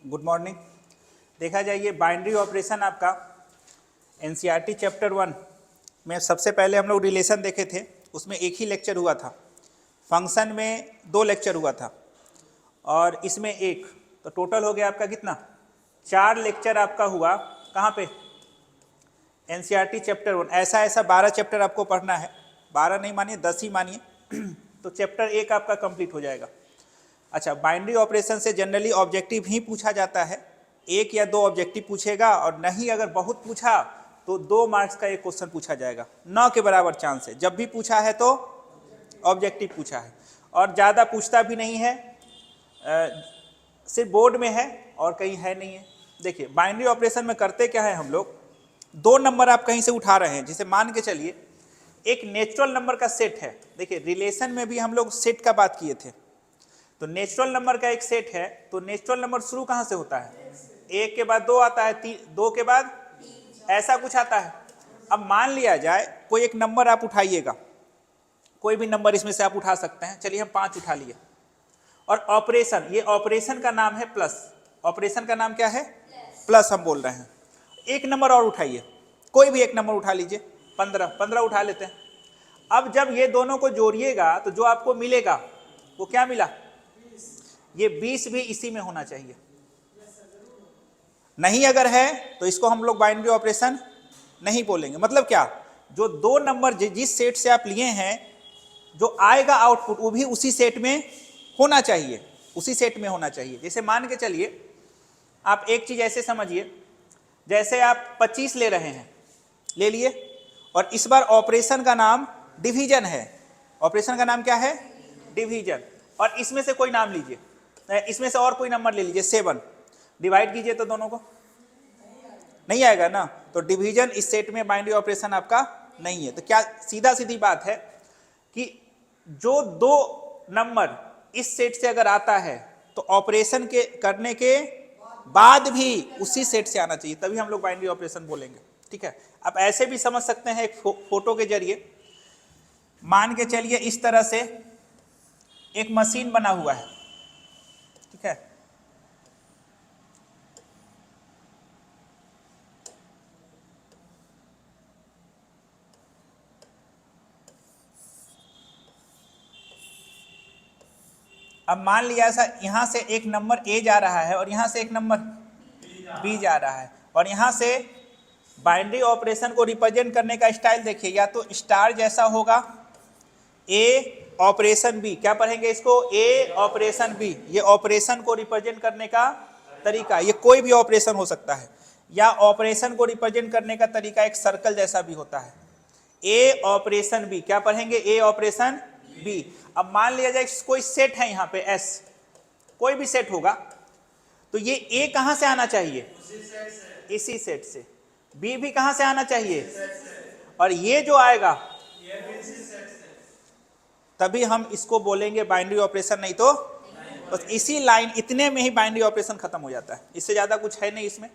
Good morning. देखा जाए ये बाइनरी ऑपरेशन आपका एनसीईआरटी चैप्टर 1 में सबसे पहले हम लोग रिलेशन देखे थे, उसमें एक ही लेक्चर हुआ था। फंक्शन में 2 लेक्चर हुआ था और इसमें एक, तो टोटल हो गया आपका कितना, 4 लेक्चर आपका हुआ। कहाँ पे? NCERT chapter 1। ऐसा 12 चैप्टर आपको पढ़ना है, 12 नहीं मानिए 10 ही मानिए तो चैप्टर 1 आपका कंप्लीट हो जाएगा। अच्छा, बाइनरी ऑपरेशन से जनरली ऑब्जेक्टिव ही पूछा जाता है, 1 या 2 ऑब्जेक्टिव पूछेगा, और नहीं अगर बहुत पूछा तो 2 मार्क्स का एक क्वेश्चन पूछा जाएगा। 9 के बराबर चांस है, जब भी पूछा है तो ऑब्जेक्टिव पूछा है, और ज़्यादा पूछता भी नहीं है, सिर्फ बोर्ड में है और कहीं है नहीं है। देखिए बाइनरी ऑपरेशन में करते क्या है हम लोग, 2 नंबर आप कहीं से उठा रहे हैं, जिसे मान के चलिए एक नेचुरल नंबर का सेट है। देखिए रिलेशन में भी हम लोग सेट का बात किए थे, तो नेचुरल नंबर का एक सेट है, तो नेचुरल नंबर शुरू कहाँ से होता है? 1 के बाद 2 आता है, 2 के बाद ऐसा कुछ आता है। अब मान लिया जाए कोई एक नंबर आप उठाइएगा, कोई भी नंबर इसमें से आप उठा सकते हैं, चलिए हम 5 उठा लिए, और ऑपरेशन, ये ऑपरेशन का नाम है प्लस। ऑपरेशन का नाम क्या है? प्लस हम बोल रहे हैं। एक नंबर और उठाइए, कोई भी एक नंबर उठा लीजिए, 15 उठा लेते हैं। अब जब ये दोनों को जोड़िएगा तो जो आपको मिलेगा वो क्या मिला? ये 20 भी इसी में होना चाहिए। नहीं अगर है तो इसको हम लोग बाइनरी ऑपरेशन नहीं बोलेंगे। मतलब क्या, जो 2 नंबर जिस सेट से आप लिए हैं, जो आएगा आउटपुट वो भी उसी सेट में होना चाहिए, उसी सेट में होना चाहिए। जैसे मान के चलिए आप एक चीज ऐसे समझिए, जैसे आप 25 ले रहे हैं, ले लिए, और इस बार ऑपरेशन का नाम डिवीजन है। ऑपरेशन का नाम क्या है? डिवीजन। और इसमें से कोई नाम लीजिए, इसमें से और कोई नंबर ले लीजिए, 7, डिवाइड कीजिए तो दोनों को नहीं आएगा ना, तो डिवीजन इस सेट में बाइनरी ऑपरेशन आपका नहीं है। तो क्या सीधा सीधी बात है कि जो 2 नंबर इस सेट से अगर आता है तो ऑपरेशन के करने के बाद भी उसी सेट से आना चाहिए, तभी हम लोग बाइनरी ऑपरेशन बोलेंगे। ठीक है, आप ऐसे भी समझ सकते हैं एक फोटो के जरिए। मान के चलिए इस तरह से एक मशीन बना हुआ है, ठीक है, अब मान लिया ऐसा, यहां से एक नंबर ए जा रहा है और यहां से एक नंबर बी जा रहा है, और यहां से बाइनरी ऑपरेशन को रिप्रेजेंट करने का स्टाइल देखिए, या तो स्टार जैसा होगा, ए ऑपरेशन बी, क्या पढ़ेंगे इसको? ए ऑपरेशन बी। ये ऑपरेशन को रिप्रेजेंट करने का तरीका, ये कोई भी ऑपरेशन हो सकता है, या ऑपरेशन को रिप्रेजेंट करने का तरीका एक सर्कल जैसा भी होता है। ए ऑपरेशन बी, क्या पढ़ेंगे? ए ऑपरेशन बी। अब मान लिया जाए कोई सेट है यहाँ पे एस, कोई भी सेट होगा, तो ये ए कहां से आना चाहिए? इसी सेट से। बी भी कहां से आना चाहिए? और ये जो आएगा तभी हम इसको बोलेंगे बाइनरी ऑपरेशन, नहीं तो बस इसी लाइन, इतने में ही बाइनरी ऑपरेशन खत्म हो जाता है, इससे ज्यादा कुछ है नहीं इसमें।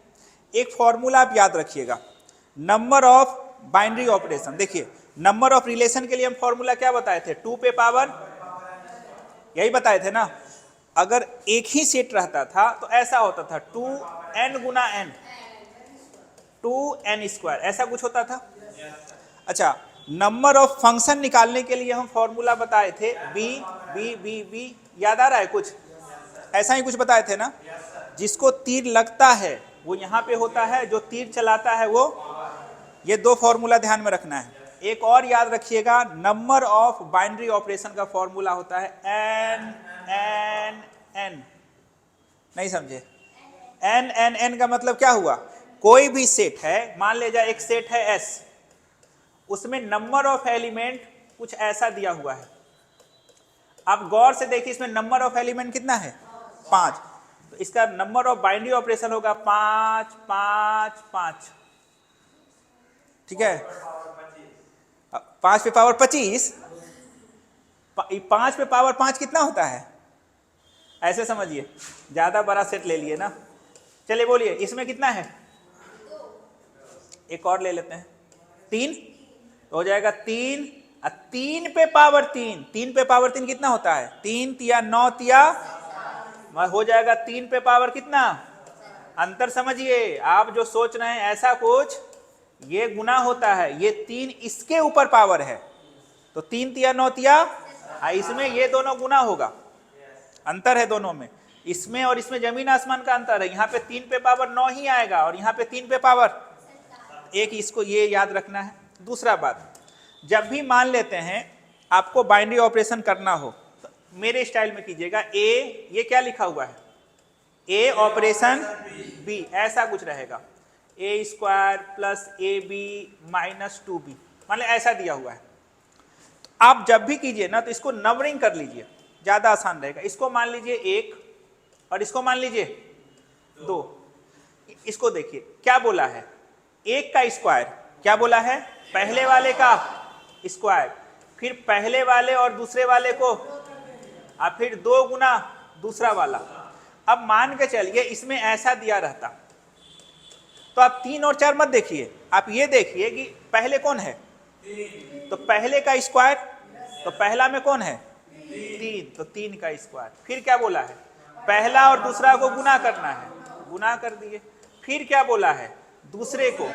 एक फॉर्मूला आप याद रखिएगा, नंबर ऑफ बाइनरी ऑपरेशन। देखिए नंबर ऑफ रिलेशन के लिए हम फॉर्मूला क्या बताए थे? 2 पे पावर, यही बताए थे ना। अगर एक ही सेट रहता था तो ऐसा होता था 2n गुना n, 2n स्क्वायर, ऐसा कुछ होता था। अच्छा, नंबर ऑफ फंक्शन निकालने के लिए हम फॉर्मूला बताए थे बी बी बी बी, याद आ रहा है कुछ? ऐसा ही कुछ बताए थे ना। जिसको तीर लगता है वो यहाँ पे होता है, जो तीर चलाता है वो, ये 2 फॉर्मूला ध्यान में रखना है। एक और याद रखिएगा, नंबर ऑफ बाइनरी ऑपरेशन का फॉर्मूला होता है एन एन एन। नहीं समझे? एन एन एन का मतलब क्या हुआ? कोई भी सेट है, मान ले जाए एक सेट है एस, उसमें नंबर ऑफ एलिमेंट कुछ ऐसा दिया हुआ है। आप गौर से देखिए, इसमें नंबर ऑफ एलिमेंट कितना है? 5। तो इसका नंबर ऑफ बाइनरी ऑपरेशन होगा 5 5 5। ठीक है, 5 पे पावर 25, 5 पे पावर 5 कितना होता है? ऐसे समझिए, ज्यादा बड़ा सेट ले लिए ना। चलिए बोलिए इसमें कितना है? एक और ले लेते हैं, 3, तो हो जाएगा 3, 3 पे पावर 3, 3 पे पावर 3 कितना होता है? 3 तिया 9 तिया, हो जाएगा 3 पे पावर कितना? अंतर समझिए, आप जो सोच रहे हैं ऐसा कुछ, ये गुना होता है, ये 3 इसके ऊपर पावर है, तो 3 तिया 9 तिया, इसमें ये दोनों गुना होगा, अंतर है दोनों में, इसमें और इसमें जमीन आसमान का अंतर है। यहाँ पे 3 पे पावर 9 ही आएगा और यहाँ पे 3 पे पावर 1, इसको ये याद रखना है। दूसरा बात, जब भी मान लेते हैं आपको बाइनरी ऑपरेशन करना हो तो मेरे स्टाइल में कीजिएगा। ए, ये क्या लिखा हुआ है, ए ऑपरेशन बी, ऐसा कुछ रहेगा, A square plus A B minus 2b, मान लीजिए ऐसा दिया हुआ है। आप जब भी कीजिए ना तो इसको नंबरिंग कर लीजिए, ज्यादा आसान रहेगा। इसको मान लीजिए 1 और इसको मान लीजिए 2। इसको देखिए क्या बोला है, 1 का स्क्वायर, क्या बोला है, पहले वाले का स्क्वायर, फिर पहले वाले और दूसरे वाले को, और फिर 2 गुना दूसरा वाला। अब मान के चलिए इसमें ऐसा दिया रहता तो आप 3 और 4 मत देखिए, आप ये देखिए कि पहले कौन है, तो पहले का स्क्वायर, तो पहला में कौन है 3, तो 3 का स्क्वायर। फिर क्या बोला है, पहला और दूसरा को गुना करना है, गुना कर दिए। फिर क्या बोला है, दूसरे को,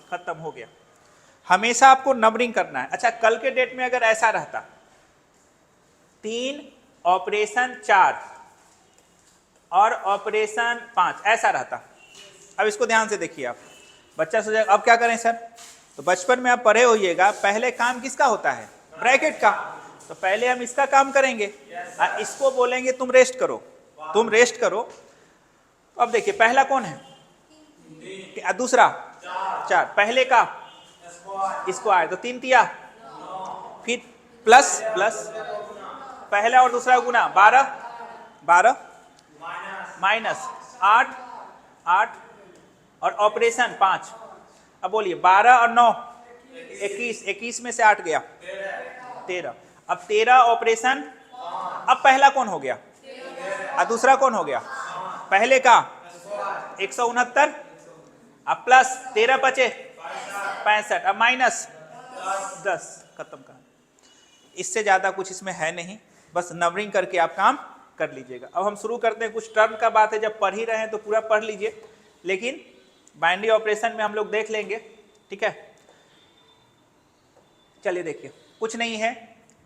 खत्म हो गया। हमेशा आपको नंबरिंग करना है। अच्छा, कल के डेट में अगर ऐसा रहता 3 ऑपरेशन 4 और ऑपरेशन 5 ऐसा रहता, अब इसको ध्यान से देखिए। आप बच्चा सोचे अब क्या करें सर, तो बचपन में आप पढ़े होइएगा पहले काम किसका होता है, ब्रैकेट का, तो पहले हम इसका काम करेंगे, इसको बोलेंगे तुम रेस्ट करो, तुम रेस्ट करो। अब देखिए पहला कौन है, दूसरा 4, पहले का स्क्वायर, तो 3 तिया, फिर प्लस प्लस, पहला और दूसरा गुना 12, 12 माइनस 8, 8 और ऑपरेशन 5। अब बोलिए 12 और 9 21, 21 में से 8 गया 13। अब 13 ऑपरेशन, अब पहला कौन हो गया और दूसरा कौन हो गया, पहले का 169, अब प्लस 13 बचे 65, अब माइनस 10, खत्म कर। इससे ज्यादा कुछ इसमें है नहीं, बस नंबरिंग करके आप काम कर लीजिएगा। अब हम शुरू करते हैं, कुछ टर्म का बात है, जब पढ़ ही रहे हैं तो पूरा पढ़ लीजिए, लेकिन बाइनरी ऑपरेशन में हम लोग देख लेंगे, ठीक है। चलिए देखिए, कुछ नहीं है,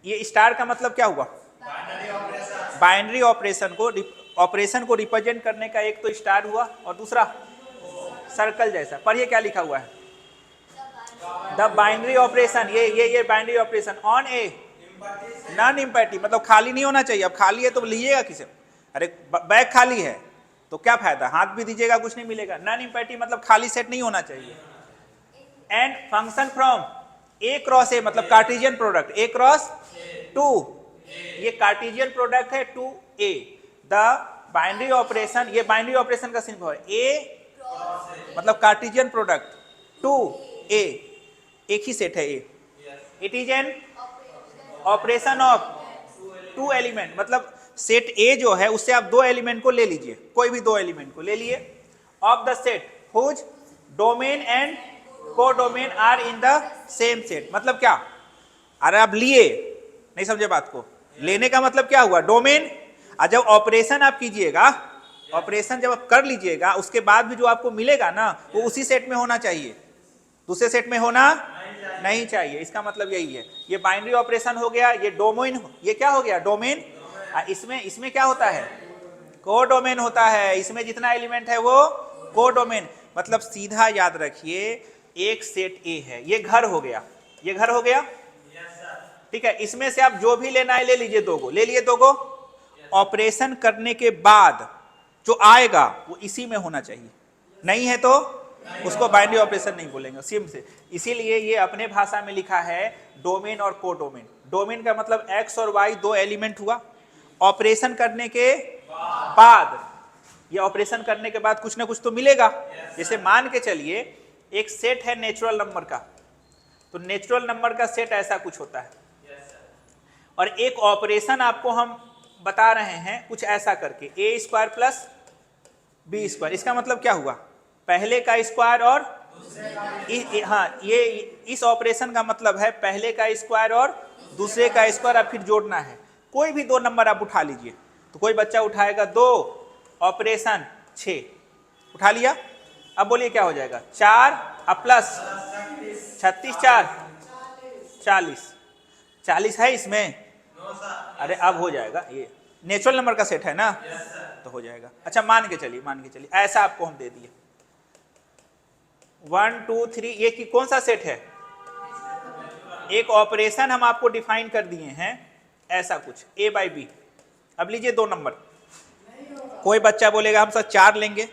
ये स्टार का मतलब क्या हुआ, बाइनरी ऑपरेशन को रिप्रेजेंट करने का एक तो स्टार हुआ और दूसरा सर्कल जैसा। पढ़िए क्या लिखा हुआ है, द बाइनरी ऑपरेशन, ये binary operation on a non empty, मतलब खाली नहीं होना चाहिए। अब खाली है तो लीजिएगा किसे, अरे बैग खाली है तो क्या फायदा, हाथ भी दीजिएगा कुछ नहीं मिलेगा। नॉन इम्पैटिव मतलब खाली सेट नहीं होना चाहिए। And function from A cross ए, मतलब कार्टेशियन प्रोडक्ट, ए क्रॉस 2, ये कार्टेशियन प्रोडक्ट है 2a। द बाइनरी ऑपरेशन, ये बाइनरी ऑपरेशन का सिंबल है, ए मतलब कार्टेशियन प्रोडक्ट 2a, एक ही सेट है A. It is an operation of 2 element, मतलब सेट ए जो है उससे आप 2 एलिमेंट को ले लीजिए, कोई भी 2 एलिमेंट को ले लिए, of the set whose domain and codomain are in the same set. मतलब क्या, अरे आप लिए, नहीं समझे बात को, लेने का मतलब क्या हुआ, डोमेन। और जब ऑपरेशन आप कीजिएगा, ऑपरेशन जब आप कर लीजिएगा उसके बाद भी जो आपको मिलेगा ना वो उसी सेट में होना चाहिए, दूसरे सेट में होना नहीं चाहिए। इसका मतलब यही है, ये बाइनरी ऑपरेशन हो गया, ये डोमेन, ये क्या हो गया डोमेन। इसमें क्या होता है, कोडोमेन होता है, इसमें जितना एलिमेंट है वो कोडोमेन। मतलब सीधा याद रखिए, एक सेट ए है, ये घर हो गया, ये घर हो गया, ठीक है। इसमें से आप जो भी लेना है ले लीजिए, 2 को ले लिए, 2 को ऑपरेशन करने के बाद जो आएगा वो इसी में होना चाहिए, नहीं है तो उसको बाइनरी ऑपरेशन नहीं बोलेंगे, सिम से। इसीलिए ये अपने भाषा में लिखा है डोमेन और कोडोमेन। डोमेन का मतलब एक्स और वाई 2 एलिमेंट हुआ, ऑपरेशन करने के बाद, ये ऑपरेशन करने के बाद कुछ ना कुछ तो मिलेगा। जैसे मान के चलिए एक सेट है नेचुरल नंबर का, तो नेचुरल नंबर का सेट ऐसा कुछ होता है, और एक ऑपरेशन आपको हम बता रहे हैं कुछ ऐसा करके, ए स्क्वायर प्लस बी स्क्वायर। इसका मतलब क्या हुआ, पहले का स्क्वायर और हाँ, ये इस ऑपरेशन का मतलब है पहले का स्क्वायर और दूसरे का स्क्वायर अब फिर जोड़ना है। कोई भी 2 नंबर आप उठा लीजिए, तो कोई बच्चा उठाएगा 2 ऑपरेशन 6, उठा लिया। अब बोलिए क्या हो जाएगा, 4 अब प्लस 36 4 40 है इसमें। अरे अब हो जाएगा, ये नेचुरल नंबर का सेट है ना, तो हो जाएगा। अच्छा मान के चलिए ऐसा आपको हम दे दिए 1 2 3, ये कि कौन सा सेट है, एक ऑपरेशन हम आपको डिफाइन कर दिए हैं ऐसा कुछ a बाई बी। अब लीजिए 2 नंबर, कोई बच्चा बोलेगा हम सर 4 लेंगे,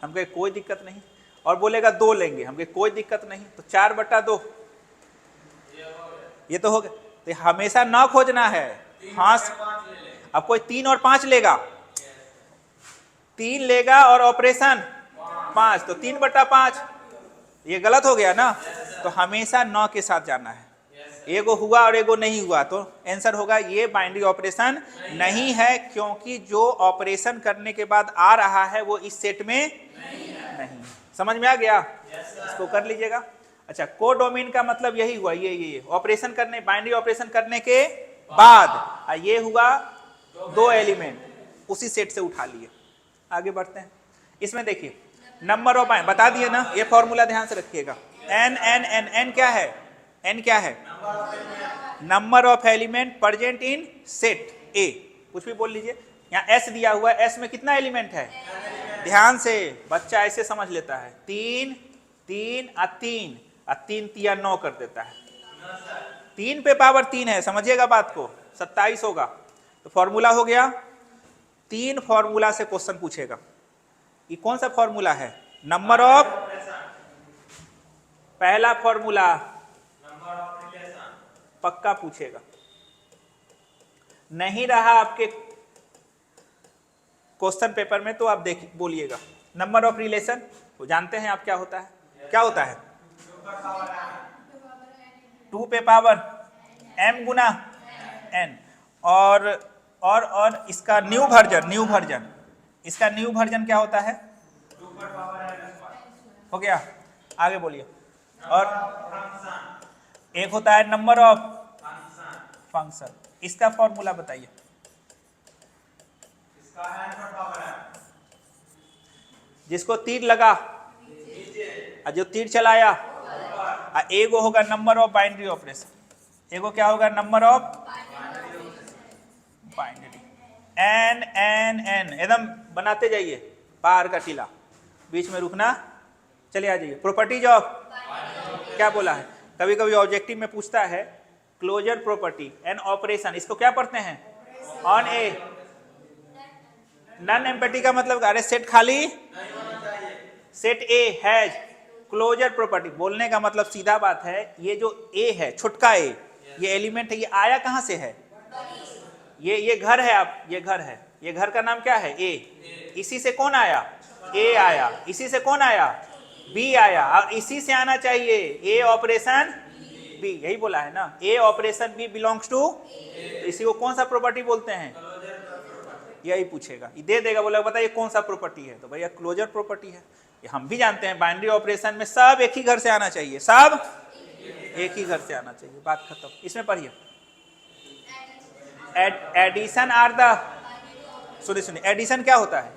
हम कहे कोई दिक्कत नहीं, और बोलेगा 2 लेंगे, हम कहे कोई दिक्कत नहीं, तो 4/2 ये तो हो गया। तो हमेशा ना खोजना है, हाँ। अब कोई 3 और 5 लेगा, 3 लेगा और ऑपरेशन 5, तो 3/5, ये गलत हो गया ना। तो हमेशा 9 के साथ जाना है, एगो हुआ और एगो नहीं हुआ तो आंसर होगा ये बाइनरी ऑपरेशन नहीं है, क्योंकि जो ऑपरेशन करने के बाद आ रहा है वो इस सेट में नहीं। समझ में आ गया? इसको कर लीजिएगा। अच्छा, कोडोमेन का मतलब यही हुआ, ये ऑपरेशन करने, बाइनरी ऑपरेशन करने के बाद ये हुआ 2 एलिमेंट उसी सेट से उठा लिए। आगे बढ़ते हैं। इसमें देखिए नंबर ऑफ, बता दिए ना, ये फॉर्मूला ध्यान से रखिएगा। n क्या है, n क्या है, number of element present in set ए। कुछ भी बोल लीजिए। यहाँ s दिया हुआ है, s में कितना एलिमेंट है, ध्यान से, बच्चा ऐसे समझ लेता है 3 3 और 3 और 3 तिया 9 कर देता है, 3 पे पावर 3 है, समझिएगा बात को, 27 होगा। तो फॉर्मूला हो गया। 3 फॉर्मूला से क्वेश्चन पूछेगा। ये कौन सा फॉर्मूला है, नंबर ऑफ, पहला फॉर्मूला पक्का पूछेगा, नहीं रहा आपके क्वेश्चन पेपर में तो आप देख बोलिएगा। नंबर ऑफ रिलेशन वो जानते हैं आप क्या होता है, क्या होता है, 2 पे पावर m गुना n, और इसका न्यू वर्जन, इसका न्यू वर्जन क्या होता है, हो गया। आगे बोलिए। और एक होता है नंबर ऑफ फंक्शन, इसका फॉर्मूला बताइए। जिसको तीर लगा और जो तीर चलाया, एगो होगा नंबर ऑफ बाइनरी ऑपरेशन, एगो क्या होगा, नंबर ऑफ बाइनरी। n एकदम बनाते जाइए, पार का टीला, बीच में रुकना, चले आ जाइए। प्रॉपर्टीज ऑफ, क्या बोला है, कभी कभी ऑब्जेक्टिव में पूछता है क्लोजर प्रॉपर्टी एन ऑपरेशन, इसको क्या पढ़ते हैं, ऑन ए। नन एम्पटी का मतलब, अरे सेट खाली, set A has closure property, बोलने का मतलब सीधा बात है, ये जो ए है, छुटका ए, ये एलिमेंट है, ये आया कहां से है, ये घर है, आप ये घर है, ये घर का नाम क्या है, ए। इसी से कौन आया, ए आया, इसी से कौन आया, बी आया, और इसी से आना चाहिए ए ऑपरेशन बी, यही बोला है ना, ए ऑपरेशन बी बिलोंग्स टू, इसी को कौन सा प्रॉपर्टी बोलते हैं, यही पूछेगा, ये दे देगा, बोला बताइए कौन सा प्रॉपर्टी है, तो भैया क्लोजर प्रॉपर्टी है। ये हम भी जानते हैं, बाइनरी ऑपरेशन में सब एक ही घर से आना चाहिए, सब एक ही घर से आना चाहिए, बात खत्म। इसमें पढ़िए, एडिशन आर द, सुनिए एडिशन क्या होता है।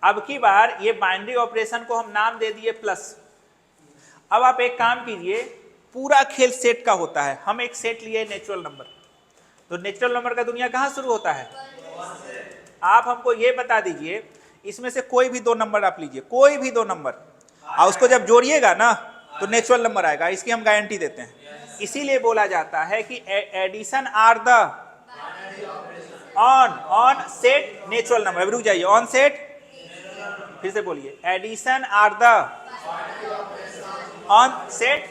अब की बार ये बाइनरी ऑपरेशन को हम नाम दे दिए प्लस। अब आप एक काम कीजिए, पूरा खेल सेट का होता है, हम एक सेट लिए नेचुरल नंबर, तो नेचुरल नंबर का दुनिया कहां शुरू होता है, आप हमको ये बता दीजिए, इसमें से कोई भी 2 नंबर आप लीजिए, कोई भी 2 नंबर, और उसको जब जोड़िएगा ना तो नेचुरल नंबर आएगा, इसकी हम गारंटी देते हैं। इसीलिए बोला जाता है कि addition are the on set natural number. अभी रुक जाइए, ऑन सेट, फिर से बोलिए, addition are the on set,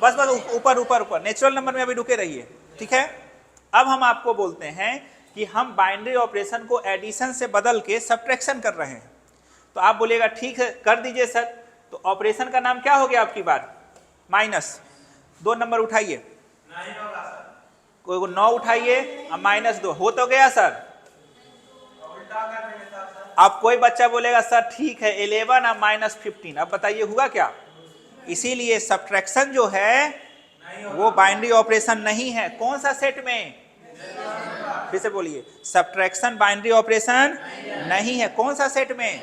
बस ऊपर नेचुरल नंबर में अभी रुके रहिए, ठीक है। अब हम आपको बोलते हैं कि हम बाइनरी ऑपरेशन को एडिशन से बदल के सब्ट्रैक्शन कर रहे हैं, तो आप बोलिएगा ठीक है कर दीजिए सर, तो ऑपरेशन का नाम क्या हो गया आपकी बार, माइनस। 2 नंबर उठाइए, कोई को 9 उठाइए और -2, हो तो गया सर। अब कोई बच्चा बोलेगा सर ठीक है 11 और -15, अब बताइए हुआ क्या। इसीलिए सब्ट्रैक्शन जो है वो बाइनरी ऑपरेशन नहीं है, कौन सा सेट में, फिर से बोलिए, सब्ट्रैक्शन बाइनरी ऑपरेशन नहीं है, कौन सा सेट में,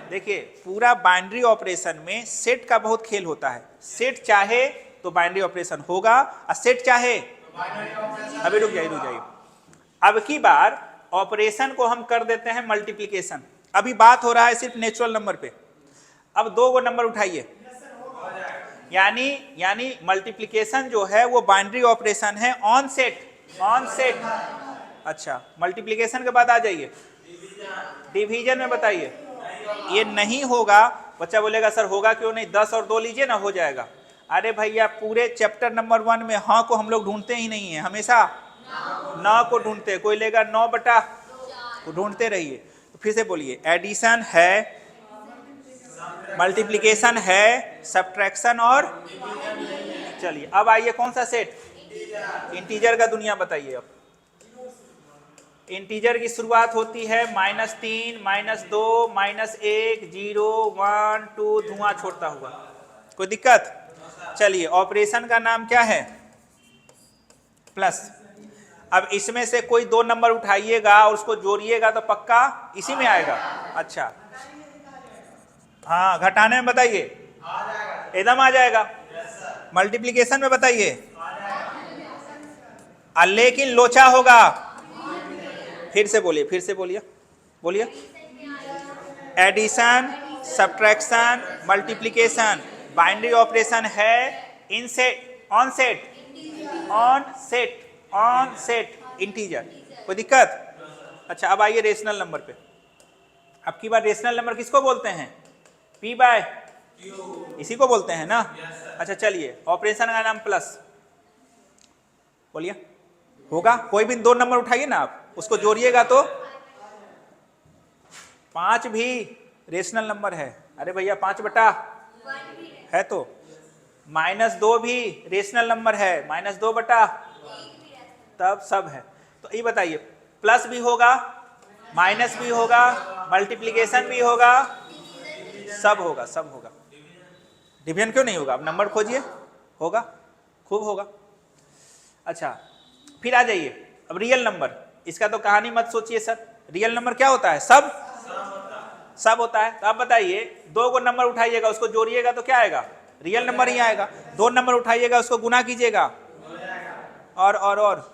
देखिए पूरा बाइनरी ऑपरेशन में सेट का बहुत खेल होता है। सेट चाहे तो बाइनरी ऑपरेशन होगा और सेट चाहे, अभी रुक जाइए। अब की बार ऑपरेशन को हम कर देते हैं मल्टीप्लिकेशन। अभी बात हो रहा है सिर्फ नेचुरल नंबर पे। अब 2 गो नंबर उठाइए, यानी मल्टीप्लिकेशन जो है वो बाइनरी ऑपरेशन है ऑन सेट। अच्छा, मल्टीप्लिकेशन के बाद आ जाइए डिवीजन में बताइए। ये नहीं होगा, बच्चा बोलेगा सर होगा क्यों नहीं, 10 और 2 लीजिए ना, हो जाएगा। अरे भैया पूरे चैप्टर नंबर 1 में हाँ को हम लोग ढूंढते ही नहीं है, हमेशा 9 को ढूंढते। कोई लेगा 9 बटा, ढूंढते रहिए। तो फिर से बोलिए, एडिशन है, मल्टीप्लिकेशन है, सब्ट्रैक्शन और, चलिए अब आइए कौन सा सेट, इंटीजर का दुनिया बताइए। अब इंटीजर की शुरुआत होती है -3, -2, -1, 0, 1, 2, धुआं छोड़ता हुआ। कोई दिक्कत? चलिए ऑपरेशन का नाम क्या है, प्लस। अब इसमें से कोई 2 नंबर उठाइएगा और उसको जोड़िएगा तो पक्का इसी में आएगा। अच्छा हाँ, घटाने में बताइए, एकदम आ जाएगा। मल्टीप्लिकेशन में बताइए, लेकिन लोचा होगा। फिर से बोलिए। Addition, subtraction, multiplication, binary operation है in set, on set integer. कोई दिक्कत? अच्छा अब आइए रेशनल नंबर पे। अब की बार रेशनल नंबर किसको बोलते हैं, P बाय Q, इसी को बोलते हैं ना। अच्छा चलिए ऑपरेशन का नाम प्लस, बोलिए होगा। कोई भी 2 नंबर उठाइए ना आप, उसको जोड़िएगा तो 5 भी रेशनल नंबर है। अरे भैया 5 बटा है तो, -2 भी रेशनल नंबर है, -2 बटा, तब सब है। तो ये बताइए, प्लस भी होगा, माइनस भी होगा, मल्टीप्लिकेशन भी होगा, सब होगा। डिवीजन क्यों नहीं होगा? अब नंबर खोजिए, होगा, खूब होगा। अच्छा फिर आ जाइए अब रियल नंबर। इसका तो कहानी मत सोचिए सर, रियल नंबर क्या होता है, सब होता है। तो आप बताइए 2 को नंबर उठाइएगा, उसको जोड़िएगा तो क्या आएगा, रियल नंबर ही आएगा। 2 नंबर उठाइएगा, उसको गुना कीजिएगा, और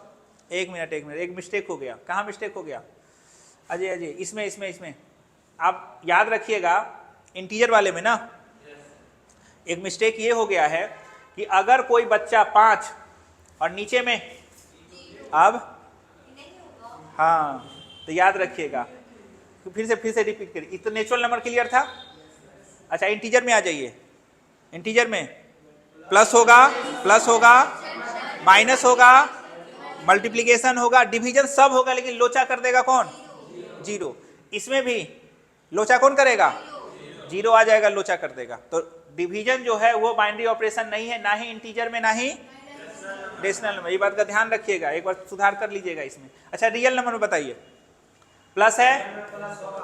एक मिनट, एक मिस्टेक हो गया। कहाँ मिस्टेक हो गया? अजय इसमें आप याद रखिएगा, इंटीजर वाले में ना एक मिस्टेक ये हो गया है कि अगर कोई बच्चा 5 और नीचे में, अब हाँ तो याद रखिएगा, फिर से रिपीट करिए। तो नेचुरल नंबर क्लियर था। अच्छा इंटीजर में आ जाइए। इंटीजर में प्लस होगा, माइनस होगा, मल्टीप्लिकेशन होगा, डिवीजन सब होगा, लेकिन लोचा कर देगा कौन, 0। इसमें भी लोचा कौन करेगा, 0 आ जाएगा, लोचा कर देगा। तो डिवीजन जो है वो बाइनरी ऑपरेशन नहीं है, ना ही इंटीजर में, ना ही रेशनल नंबर। ये बात का ध्यान रखिएगा, एक बार सुधार कर लीजिएगा इसमें। अच्छा रियल नंबर में बताइए, प्लस है,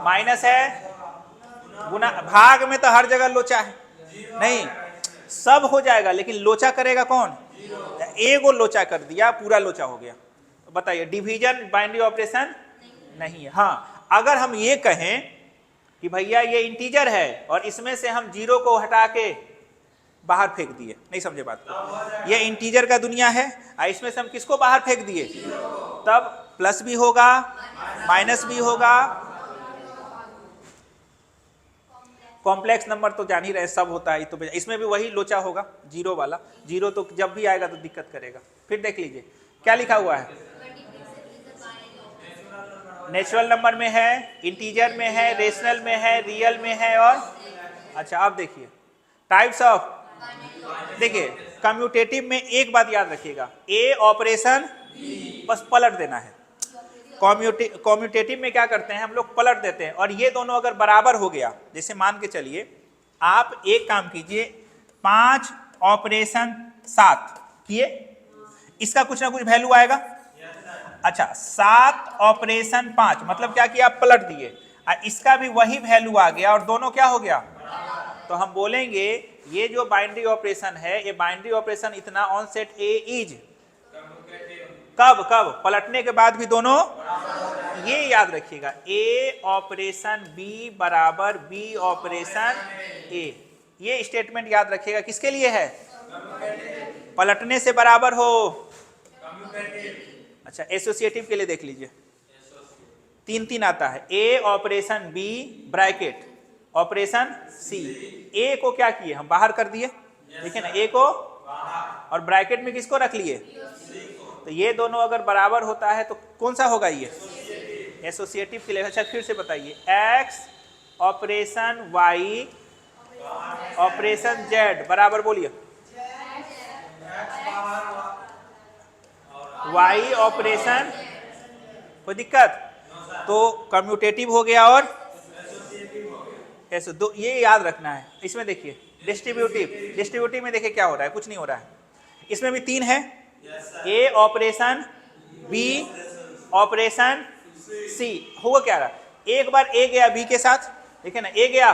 माइनस है, गुना, भाग में तो हर जगह लोचा है, नहीं सब हो जाएगा, लेकिन लोचा करेगा कौन, एगो लोचा कर दिया, पूरा लोचा हो गया। तो बताइए डिवीजन बाइनरी ऑपरेशन नहीं है। हाँ अगर हम ये कहें कि भैया ये इंटीजर है और इसमें से हम 0 को हटा के बाहर फेंक दिए, नहीं समझे बात को, ये इंटीजर का दुनिया है, इसमें से हम किसको बाहर फेंक दिए, तब प्लस भी होगा, माइनस भी होगा, कॉम्प्लेक्स नंबर तो जान ही रहे सब होता है। तो इसमें भी वही लोचा होगा, 0 वाला। 0 तो जब भी आएगा तो दिक्कत करेगा। फिर देख लीजिए क्या लिखा हुआ है, नेचुरल नंबर में है, इंटीजर में है, रेशनल में है, रियल में है, और अच्छा अब देखिए टाइप्स ऑफ। देखिए कम्यूटेटिव में एक बात याद रखिएगा, ए ऑपरेशन बस पलट देना है। कम्यूटेटिव में क्या करते हैं हम लोग, पलट देते हैं। और ये दोनों अगर बराबर हो गया, जैसे मान के चलिए आप एक काम कीजिए, 5 ऑपरेशन 7 किए, इसका कुछ ना कुछ वैल्यू आएगा। अच्छा 7 ऑपरेशन 5 मतलब क्या किया, आप पलट दिए, इसका भी वही वैल्यू आ गया और दोनों क्या हो गया। तो हम बोलेंगे ये जो बाइनरी ऑपरेशन है, ये बाइनरी ऑपरेशन इतना ऑन सेट ए इज कब पलटने के बाद भी दोनों ये याद रखिएगा, ए ऑपरेशन बी बराबर बी ऑपरेशन ए, ये स्टेटमेंट याद रखिएगा किसके लिए है? पलटने से बराबर हो। अच्छा एसोसिएटिव के लिए देख लीजिए, 3 आता है, ए operation B bracket operation C, ए को क्या किए हम? बाहर कर दिए, देखिए ना, ए को, और ब्रैकेट में किसको रख लिए? तो ये दोनों अगर बराबर होता है तो कौन सा होगा? ये एसोसिएटिव के लिए। अच्छा फिर से बताइए, X operation Y operation Z बराबर, बोलिए, वाई ऑपरेशन, कोई दिक्कत? तो कम्यूटेटिव हो गया और ऐसे दो, ये याद रखना है। इसमें देखिए डिस्ट्रीब्यूटिव, डिस्ट्रीब्यूटिव में देखिए क्या हो रहा है, कुछ नहीं हो रहा है। इसमें भी 3 है, ए ऑपरेशन बी ऑपरेशन सी, हुआ क्या रहा? एक बार ए गया बी के साथ, देखिए ना, ए गया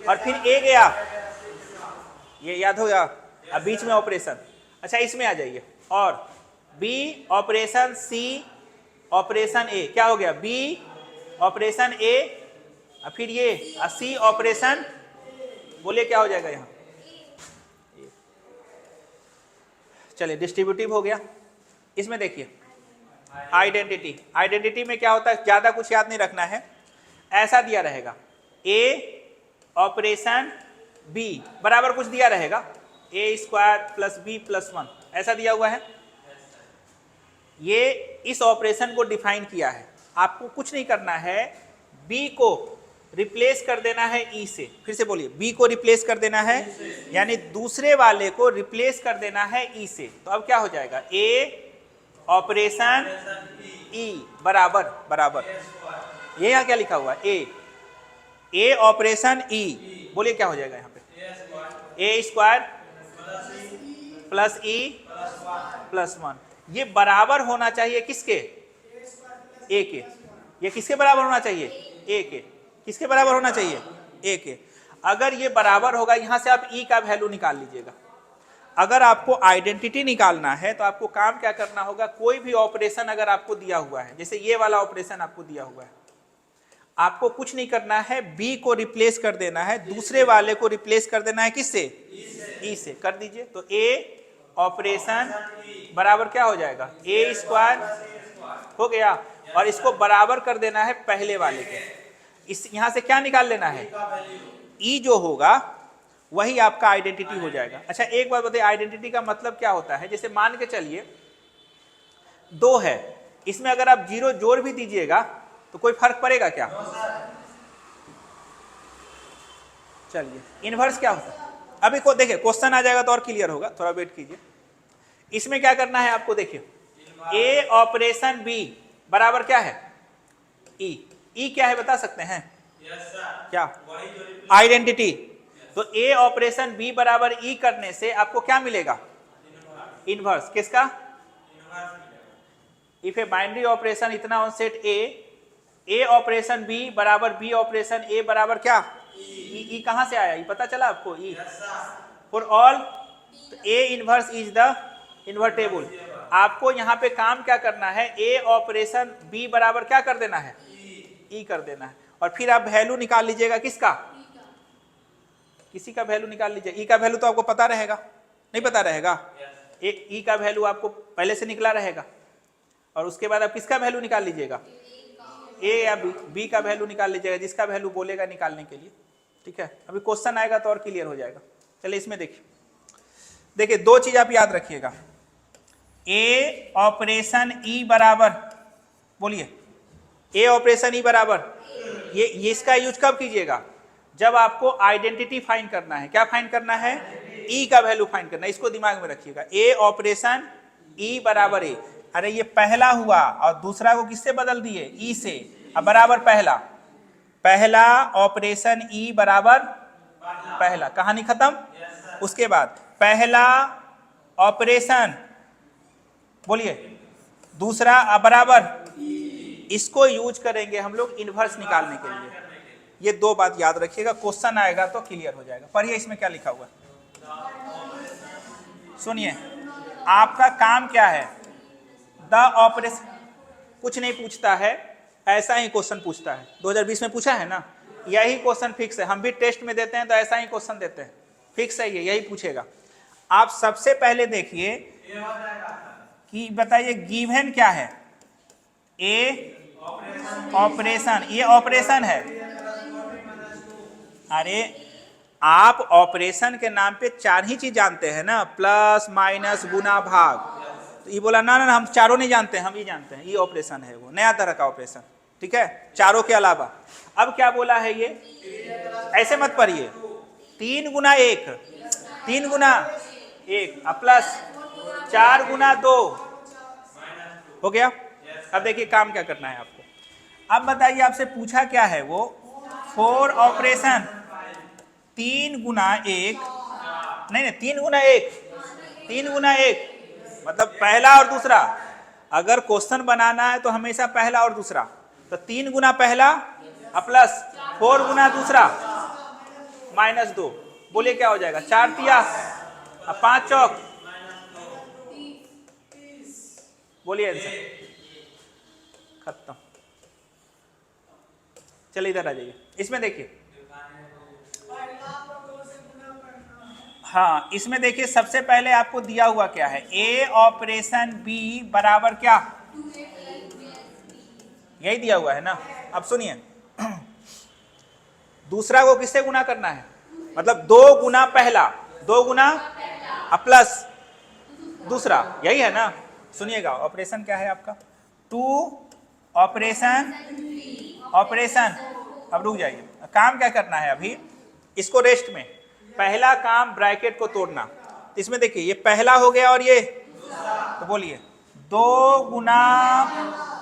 और फिर ए गया, ये याद हो गया, अब बीच में ऑपरेशन। अच्छा इसमें आ जाइए, और बी ऑपरेशन सी ऑपरेशन ए, क्या हो गया? बी ऑपरेशन ए, और फिर ये सी ऑपरेशन, बोलिए क्या हो जाएगा यहाँ? चलिए डिस्ट्रीब्यूटिव हो गया। इसमें देखिए आइडेंटिटी, आइडेंटिटी में क्या होता है, ज्यादा कुछ याद नहीं रखना है, ऐसा दिया रहेगा, ए ऑपरेशन बी बराबर कुछ दिया रहेगा, A square plus B plus 1, ऐसा दिया हुआ है। ये इस ऑपरेशन को डिफाइन किया है, आपको कुछ नहीं करना है, बी को रिप्लेस कर देना है ई से। फिर से बोलिए, बी को रिप्लेस कर देना है, यानी दूसरे वाले को रिप्लेस कर देना है ई से। तो अब क्या हो जाएगा, ए ऑपरेशन ई बराबर बराबर, ये यहाँ क्या लिखा हुआ है, ए ऑपरेशन ई, बोलिए क्या हो जाएगा यहाँ पे, ए स्क्वायर प्लस ई प्लस 1, ये बराबर होना चाहिए किसके? ए के। ये किसके बराबर होना चाहिए? ए के। किसके बराबर होना चाहिए? ए के। अगर ये बराबर होगा, यहां से आप ई का वैल्यू निकाल लीजिएगा। अगर आपको आइडेंटिटी निकालना है तो आपको काम क्या करना होगा, कोई भी ऑपरेशन अगर आपको दिया हुआ है, जैसे ये वाला ऑपरेशन आपको दिया हुआ है, आपको कुछ नहीं करना है, बी को रिप्लेस कर देना है, दूसरे वाले को रिप्लेस कर देना है किससे? ई से। कर दीजिए, तो ए ऑपरेशन बराबर क्या हो जाएगा, ए स्क्वायर हो गया, और इसको बराबर कर देना है पहले वाले के। इस यहां से क्या निकाल लेना है, ई जो होगा वही आपका आइडेंटिटी हो जाएगा। अच्छा एक बात बताइए, आइडेंटिटी का मतलब क्या होता है? जैसे मान के चलिए 2 है, इसमें अगर आप 0 जोड़ भी दीजिएगा तो कोई फर्क पड़ेगा क्या? चलिए इनवर्स क्या होता है, अभी को देखिए क्वेश्चन आ जाएगा तो और क्लियर होगा, थोड़ा वेट कीजिए। इसमें क्या करना है आपको, देखिए ए ऑपरेशन बी बराबर क्या है, ई। ई क्या है बता सकते हैं? क्या? आइडेंटिटी। तो ए ऑपरेशन बी बराबर ई करने से आपको क्या मिलेगा? इनवर्स। किसका? इफ ए बाइनरी ऑपरेशन इतना on set A operation B बराबर बी ऑपरेशन ए बराबर क्या? ई कहां से आया, ये पता चला आपको? E for all A inverse is the invertible. आपको यहां पे काम क्या करना है, ए ऑपरेशन बी बराबर क्या कर देना है, ई कर देना है, और फिर आप वैल्यू निकाल लीजिएगा किसका, किसी का वैल्यू निकाल लीजिए। ई का वैल्यू तो आपको पता रहेगा, नहीं पता रहेगा? ई का वैल्यू आपको पहले से निकला रहेगा, और उसके बाद आप किसका वैल्यू निकाल लीजिएगा, ए या बी का वैल्यू निकाल लीजिएगा, जिसका वैल्यू बोलेगा निकालने के लिए। ठीक है, अभी क्वेश्चन आएगा तो और क्लियर हो जाएगा। चलिए इसमें देखिए 2 चीज आप याद रखिएगा, ए ऑपरेशन ई बराबर, बोलिए ए ऑपरेशन ई बराबर, ये इसका यूज कब कीजिएगा, जब आपको आइडेंटिटी फाइंड करना है। क्या फाइंड करना है? ई का वैल्यू फाइंड करना है, इसको दिमाग में रखिएगा। ए ऑपरेशन ई बराबर ए, अरे ये पहला हुआ और दूसरा को किससे बदल दिए, ई से, अब बराबर पहला ऑपरेशन ई बराबर पहला, कहानी खत्म। उसके बाद पहला ऑपरेशन, बोलिए दूसरा बराबर, इसको यूज करेंगे हम लोग इनवर्स निकालने के लिए। ये 2 बात याद रखिएगा, क्वेश्चन आएगा तो क्लियर हो जाएगा। पढ़िए इसमें क्या लिखा हुआ है, सुनिए। आपका काम क्या है, द ऑपरेशन, कुछ नहीं पूछता है, ऐसा ही क्वेश्चन पूछता है, 2020 में पूछा है ना, यही क्वेश्चन फिक्स है। हम भी टेस्ट में देते हैं तो ऐसा ही क्वेश्चन देते हैं, फिक्स है, यही पूछेगा। आप सबसे पहले देखिए कि बताइए गिवन क्या है, ए ऑपरेशन, ये ऑपरेशन है। अरे आप ऑपरेशन के नाम पे 4 ही चीज जानते हैं ना, प्लस माइनस गुना भाग। तो ये बोला ना हम चारों नहीं जानते, हम ये जानते हैं, ये ऑपरेशन है, वो नया तरह का ऑपरेशन, ठीक है, चारों के अलावा। अब क्या बोला है ये, ऐसे मत पढ़िए, 3 गुना 1, 3 गुना 1 प्लस 4 गुना 2 हो गया। अब देखिए काम क्या करना है आपको। अब बताइए आपसे पूछा क्या है, वो 4 ऑपरेशन 3 गुना 1, नहीं 3 गुना 1, 3 गुना 1 मतलब पहला और दूसरा। अगर क्वेश्चन बनाना है तो हमेशा पहला और दूसरा, तो 3 गुना पहला प्लस 4 गुना दूसरा माइनस 2। बोलिए क्या हो जाएगा, 4 तिया 5 चौक, बोलिए आंसर खत्म। चलिए इधर आ जाइए, इसमें देखिए, हाँ इसमें देखिए सबसे पहले आपको दिया हुआ क्या है, ए ऑपरेशन बी बराबर क्या, यही दिया हुआ है ना। अब सुनिए, दूसरा को किससे गुना करना है, मतलब 2 गुना पहला, 2 गुना प्लस दूसरा, यही है ना। सुनिएगा ऑपरेशन क्या है आपका, 2 ऑपरेशन ऑपरेशन। अब रुक जाइए, काम क्या करना है अभी, इसको रेस्ट में। पहला काम ब्रैकेट को तोड़ना, इसमें देखिए ये पहला हो गया और ये, तो बोलिए 2 गुना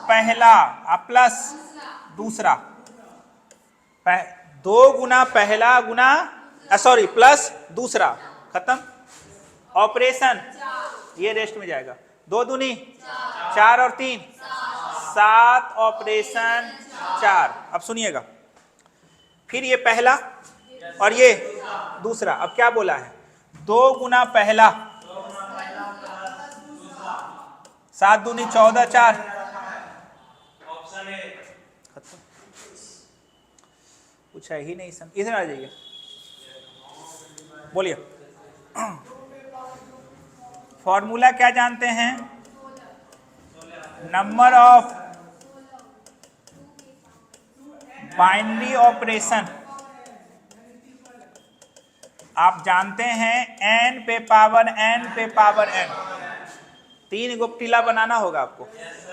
पहला प्लस दूसरा, 2 गुना पहला गुना सॉरी प्लस दूसरा, खत्म। ऑपरेशन ये रेस्ट में जाएगा, 2 दूनी 4 और 3 7 ऑपरेशन 4। अब सुनिएगा, फिर ये पहला और ये दूसरा। अब क्या बोला है, 2 गुना पहला 7 दूनी 14 4 खत्म। कुछ है ही नहीं सम, इधर आ जाइए, बोलिए फॉर्मूला क्या जानते हैं, नंबर ऑफ बाइनरी ऑपरेशन आप जानते हैं, n पे पावर n, 3 गुप्तिला बनाना होगा आपको।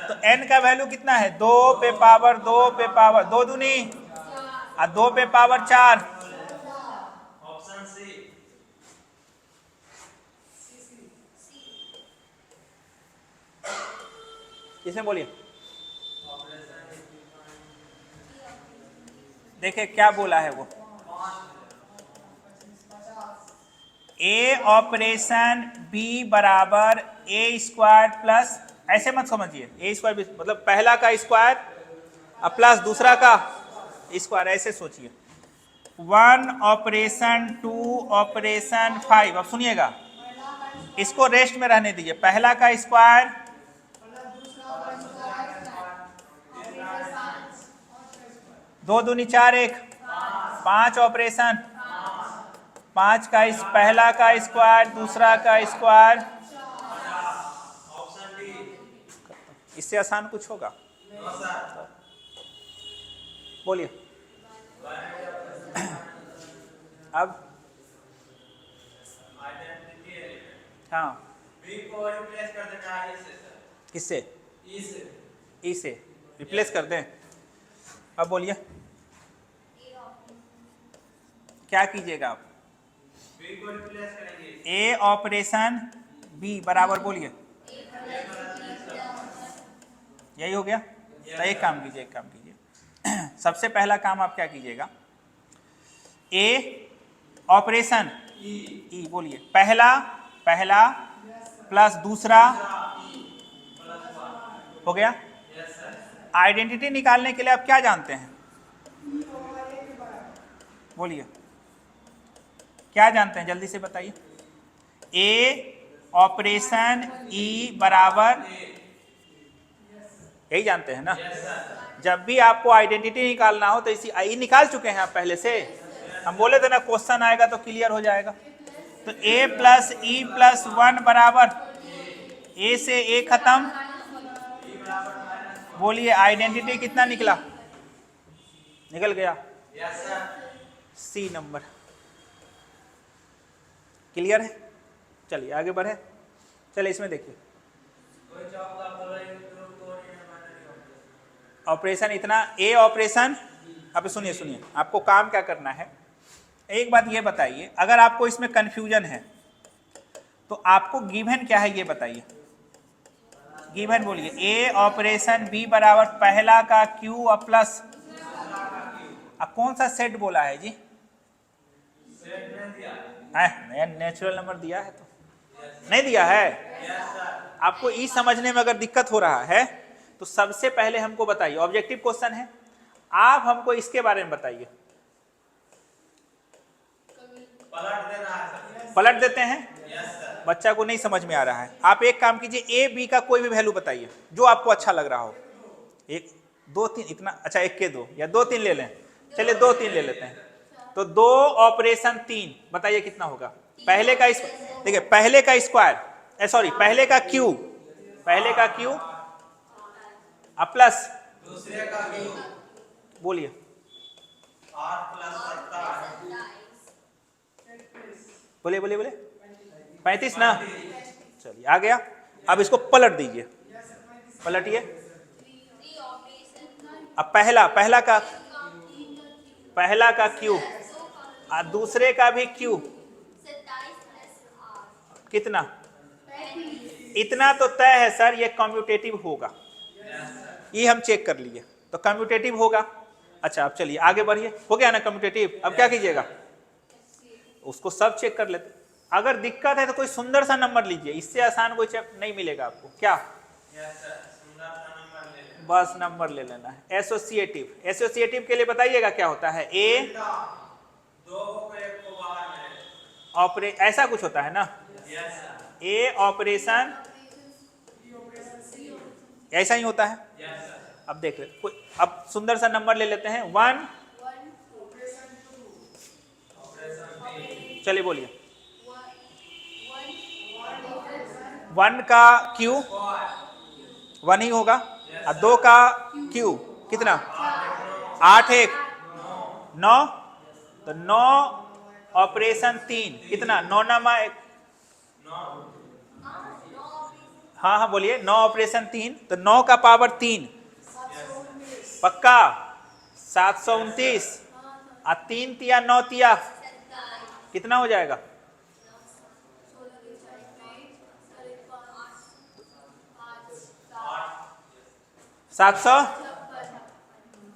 तो n का वैल्यू कितना है, 2 पे पावर 2 दूनी 2 पे पावर 4, ऑप्शन सी। इसमें बोलिए, देखिए क्या बोला है वो, ए ऑपरेशन बी बराबर ए स्क्वायर प्लस, ऐसे मत समझिए ए स्क्वायर मतलब पहला का स्क्वायर प्लस दूसरा का स्क्वायर, ऐसे सोचिए। 1 ऑपरेशन 2 ऑपरेशन 5। अब सुनिएगा, इसको रेस्ट में रहने दीजिए, पहला का स्क्वायर दो दूनी 4 1 5 ऑपरेशन 5 का इस पहला का स्क्वायर दूसरा का स्क्वायर, इससे आसान कुछ होगा, बोलिए। अब हाँ रिप्लेस कर देना है, किससे, ई से रिप्लेस कर दें। अब बोलिए क्या कीजिएगा आप, ए ऑपरेशन बी बराबर, बोलिए यही हो गया। तो एक काम कीजिए, सबसे पहला काम आप क्या कीजिएगा, ए ऑपरेशन ई, बोलिए पहला प्लस दूसरा हो गया। आइडेंटिटी निकालने के लिए आप क्या जानते हैं, बोलिए क्या जानते हैं, जल्दी से बताइए। ए ऑपरेशन ई बराबर, यही जानते हैं ना। जब भी आपको आइडेंटिटी निकालना हो तो इसी आई निकाल चुके हैं आप पहले से, हम बोले थे ना क्वेश्चन आएगा तो क्लियर हो जाएगा। तो a प्लस ई प्लस 1 बराबर a से a खत्म, बोलिए आइडेंटिटी कितना निकला, निकल गया सी नंबर। क्लियर है, चलिए आगे बढ़े। चलिए इसमें देखिए ऑपरेशन इतना ए ऑपरेशन। अब सुनिए सुनिए, आपको काम क्या करना है, एक बात ये बताइए, अगर आपको इसमें कंफ्यूजन है तो आपको गिवन क्या है ये बताइए। गिवन बोलिए ए ऑपरेशन बी बराबर पहला का क्यू और प्लस, अब कौन सा सेट बोला है जी, नेचुरल नंबर दिया है तो नहीं दिया है। आपको ई समझने में अगर दिक्कत हो रहा है तो सबसे पहले हमको बताइए, ऑब्जेक्टिव क्वेश्चन है, आप हमको इसके बारे में बताइए। पलट देते हैं, बच्चा को नहीं समझ में आ रहा है। आप एक काम कीजिए, ए बी का कोई भी वैल्यू बताइए जो आपको अच्छा लग रहा हो, 1 2 3 इतना, अच्छा 1 के 2 या 2 3 ले लें, चलिए 2 3 ले लेते हैं। तो 2 ऑपरेशन 3 बताइए कितना होगा। पहले का देखिए, पहले का स्क्वायर, सॉरी पहले का क्यू, पहले का क्यू प्लस दूसरे का क्यू, बोलिए 8 प्लस 27, बोलिए बोलिए बोलिए 35 ना। चलिए आ गया, अब इसको पलट दीजिए, पलटिए। अब पहला का क्यू और दूसरे का भी क्यू कितना, इतना तो तय है सर, ये कम्यूटेटिव होगा, ये हम चेक कर लिए तो कम्यूटेटिव होगा। अच्छा अब चलिए आगे बढ़िए, हो गया ना कम्यूटेटिव। अब क्या कीजिएगा, उसको सब चेक कर लेते, अगर दिक्कत है तो कोई सुंदर सा नंबर लीजिए, इससे आसान कोई नहीं मिलेगा आपको। क्या बस नंबर ले लेना है। एसोसिएटिव, एसोसिएटिव के लिए बताइएगा क्या होता है, ए ऐसा कुछ होता है ना, ए ऑपरेशन ऐसा ही होता है। अब देख ले, अब सुंदर सा नंबर ले लेते हैं 1, चलिए बोलिए 1 का क्यू 1 ही होगा और 2 का क्यू कितना, 8 1 9, तो 9 ऑपरेशन 3 कितना, 9 नमा 1, हाँ हाँ बोलिए 9 ऑपरेशन 3, तो 9 का पावर 3 पक्का 729 और 3 तिया 9 तिया कितना हो जाएगा, 700।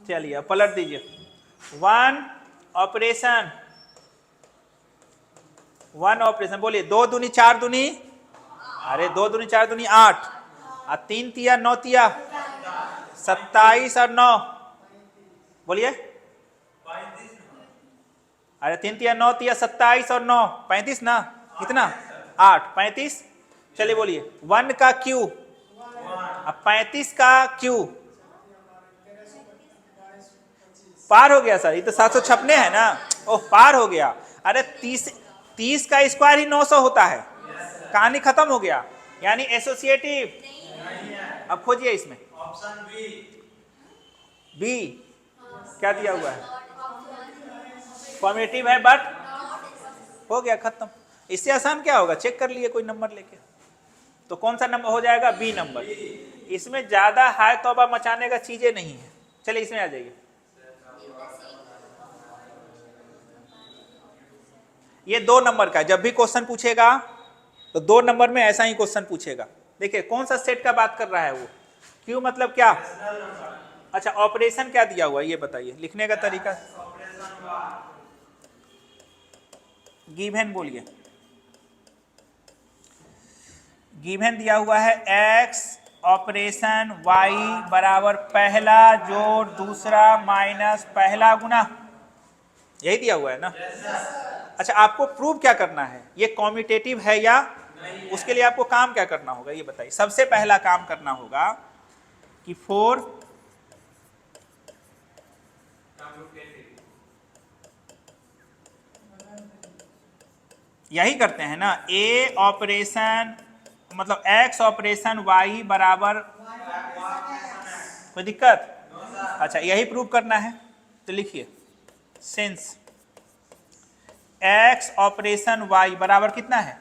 चलिए पलट दीजिए, 1 ऑपरेशन बोलिए 2 दूनी 4 दूनी, अरे 2 दूनी 4 दूनी 8 और 3 तिया 9 तिया 27 और 9 बोलिए, अरे 3 तिया 9 तिया 27 और 9 35 ना, कितना 8 35। चलिए बोलिए 1 का क्यू अब 35 का क्यू, पार हो गया सर, ये तो 756 है ना, ओह पार हो गया। अरे 30 का स्क्वायर ही 900 होता है, कहानी खत्म हो गया, यानी एसोसिएटिव। अब खोजिए इसमें ऑप्शन बी क्या दिया हुआ है, कॉम्यूटेटिव है बट हो गया खत्म। इससे आसान क्या होगा, चेक कर लिए कोई नंबर लेके, तो कौन सा नंबर हो जाएगा, बी नंबर। इसमें ज्यादा हाय तौबा मचाने का चीजें नहीं है। चलिए इसमें आ जाइए, ये 2 नंबर का, जब भी क्वेश्चन पूछेगा तो 2 नंबर में ऐसा ही क्वेश्चन पूछेगा। देखिए कौन सा सेट का बात कर रहा है वो, क्यों मतलब क्या, अच्छा ऑपरेशन क्या दिया हुआ है ये बताइए, लिखने का तरीका, गिवन बोलिए, गिवन दिया हुआ है x ऑपरेशन y बराबर पहला जोड़ दूसरा माइनस पहला गुना, यही दिया हुआ है ना। अच्छा आपको प्रूव क्या करना है, ये कॉम्यूटेटिव है या उसके लिए आपको काम क्या करना होगा ये बताइए। सबसे पहला काम करना होगा कि 4 यही करते हैं ना, ए ऑपरेशन मतलब एक्स ऑपरेशन वाई बराबर, कोई दिक्कत? अच्छा, यही प्रूव करना है तो लिखिए, सिंस एक्स ऑपरेशन वाई बराबर कितना है,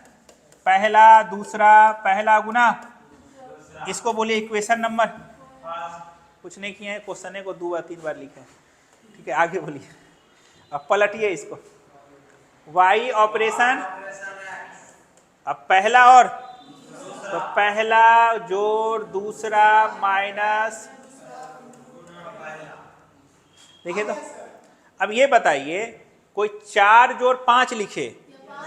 पहला दूसरा पहला गुना, इसको बोलिए इक्वेशन नंबर, कुछ नहीं किए हैं, क्वेश्चन को 2 बार 3 बार लिखा है, ठीक है, आगे बोलिए, अब पलटिए इसको, वाई ऑपरेशन, अब पहला और तो पहला जोड़ दूसरा माइनस, देखिए तो अब ये बताइए, कोई 4 जोड़ 5 लिखे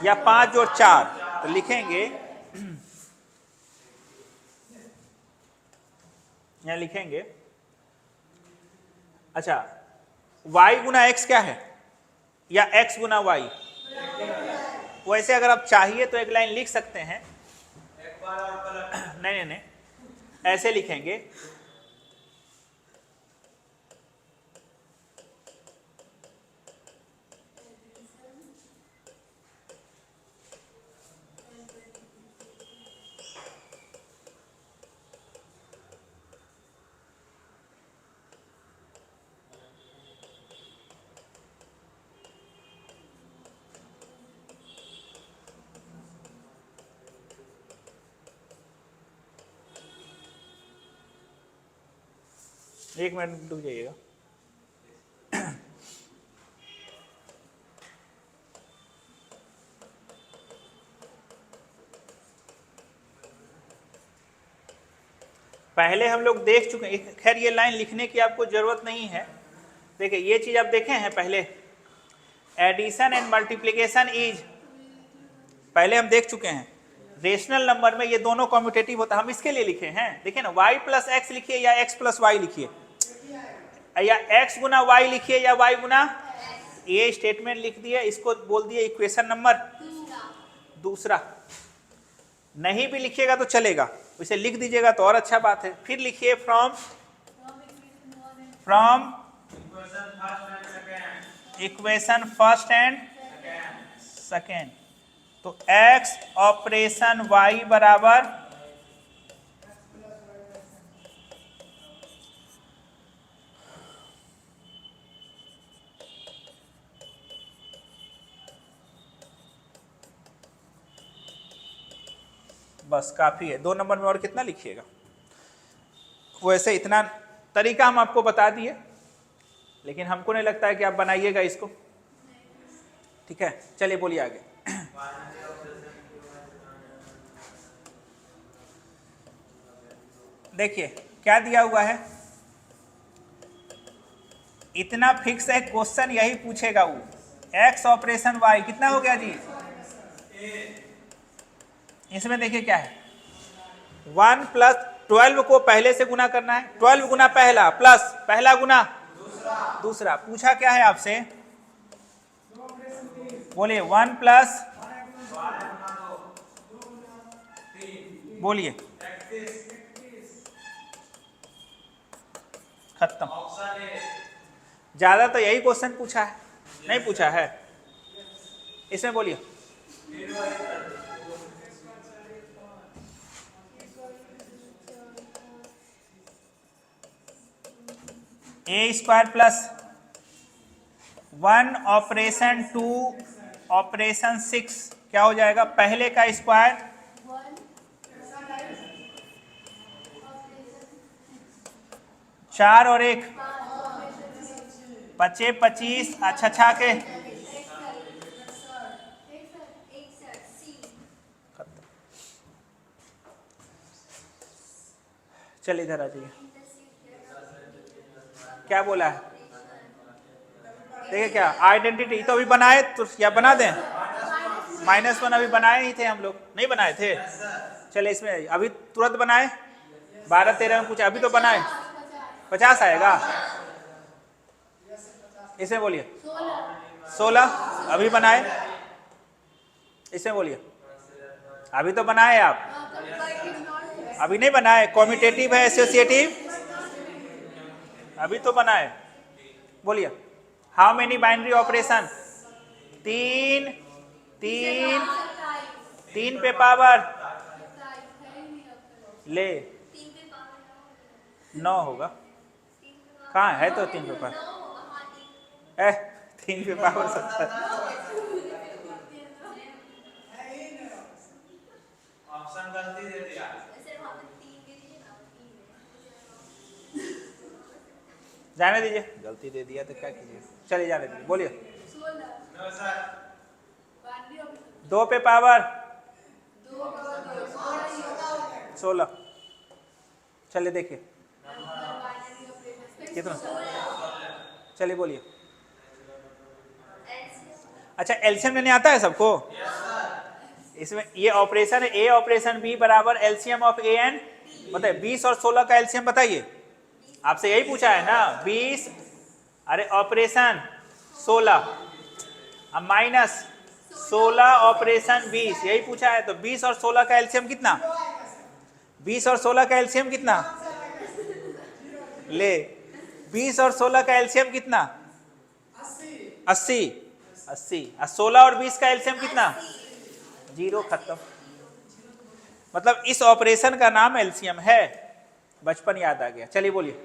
या 5 जोड़ 4, तो लिखेंगे, यहां लिखेंगे, अच्छा y गुना x क्या है, या x गुना y, वैसे अगर आप चाहिए तो एक लाइन लिख सकते हैं, नहीं नहीं नहीं, ऐसे लिखेंगे, एक मिनट रुक जाइएगा, पहले हम लोग देख चुके हैं, खैर ये लाइन लिखने की आपको जरूरत नहीं है, देखिए ये चीज आप देखे हैं पहले, एडिशन एंड मल्टीप्लिकेशन इज, पहले हम देख चुके हैं, रेशनल नंबर में ये दोनों कॉम्यूटेटिव होता है, हम इसके लिए लिखे हैं, देखिए ना, y प्लस एक्स लिखिए या x प्लस वाई लिखिए, या x गुना y लिखिए या y गुना, ये स्टेटमेंट लिख दिया, इसको बोल दिए इक्वेशन नंबर दूसरा, नहीं भी लिखिएगा तो चलेगा, इसे लिख दीजिएगा तो और अच्छा बात है, फिर लिखिए from equation first and second, तो x ऑपरेशन y बराबर बस काफी है, 2 नंबर में और कितना लिखिएगा, वैसे इतना तरीका हम आपको बता दिए, लेकिन हमको नहीं लगता है कि आप बनाइएगा इसको, ठीक है, चलिए बोलिए आगे, देखिए क्या दिया हुआ है, इतना फिक्स है, क्वेश्चन यही पूछेगा, वो एक्स ऑपरेशन वाई कितना हो गया जी, इसमें देखिए क्या है, 1 प्लस 12 को पहले से गुना करना है, 12 गुना पहला प्लस पहला गुना दूसरा, पूछा क्या है आपसे, बोलिए 1 प्लस, बोलिए, खत्म, ज्यादा तो यही क्वेश्चन पूछा है, नहीं पूछा है, इसमें बोलिए, ए स्क्वायर प्लस 1 ऑपरेशन 2 ऑपरेशन 6 क्या हो जाएगा, पहले का स्क्वायर 4 और 1 बचे 25, अच्छा के चल इधर आ जाइए, क्या बोला है, देखिए क्या आइडेंटिटी, तो अभी बनाए तो या बना दें, -1 अभी बनाए ही थे हम लोग, नहीं बनाए थे, चले इसमें अभी तुरंत बनाए, 12-13 में पूछा, अभी तो बनाए, 50 आएगा, इसमें बोलिए 16, अभी बनाए, इसमें बोलिए, अभी तो बनाए आप, अभी नहीं बनाए, कॉम्यूटेटिव है एसोसिएटिव, अभी तो बनाए, बोलिए, हाउ मेनी बाइनरी ऑपरेशन, 3 3 3 पे पावर ले 9 होगा। कहाँ है तो 3 पे पावर 3 पे पावर 70। ऑप्शन गलती दे दिया। जाने दीजिए, गलती दे दिया तो क्या कीजिए, चलिए जाने दीजिए। बोलिए 2 पे पावर 16। चलिए देखिए कितना, चलिए बोलिए। अच्छा एलसीएम लेने आता है सबको? इसमें ये ऑपरेशन है ए ऑपरेशन बी बराबर एलसीएम ऑफ ए एंड बताइए 20 और 16 का एलसीएम बताइए। आपसे यही पूछा है ना 20, अरे ऑपरेशन 16 अब माइनस 16 ऑपरेशन 20, यही पूछा है। तो 20 और 16 का एलसीएम कितना? 20 और 16 का एलसीएम कितना? ले 20 और 16 का एलसीएम कितना? 80। 80 और 16 और 20 का एलसीएम कितना? 0, खत्म। मतलब इस ऑपरेशन का नाम एलसीएम है। बचपन याद आ गया। चलिए बोलिए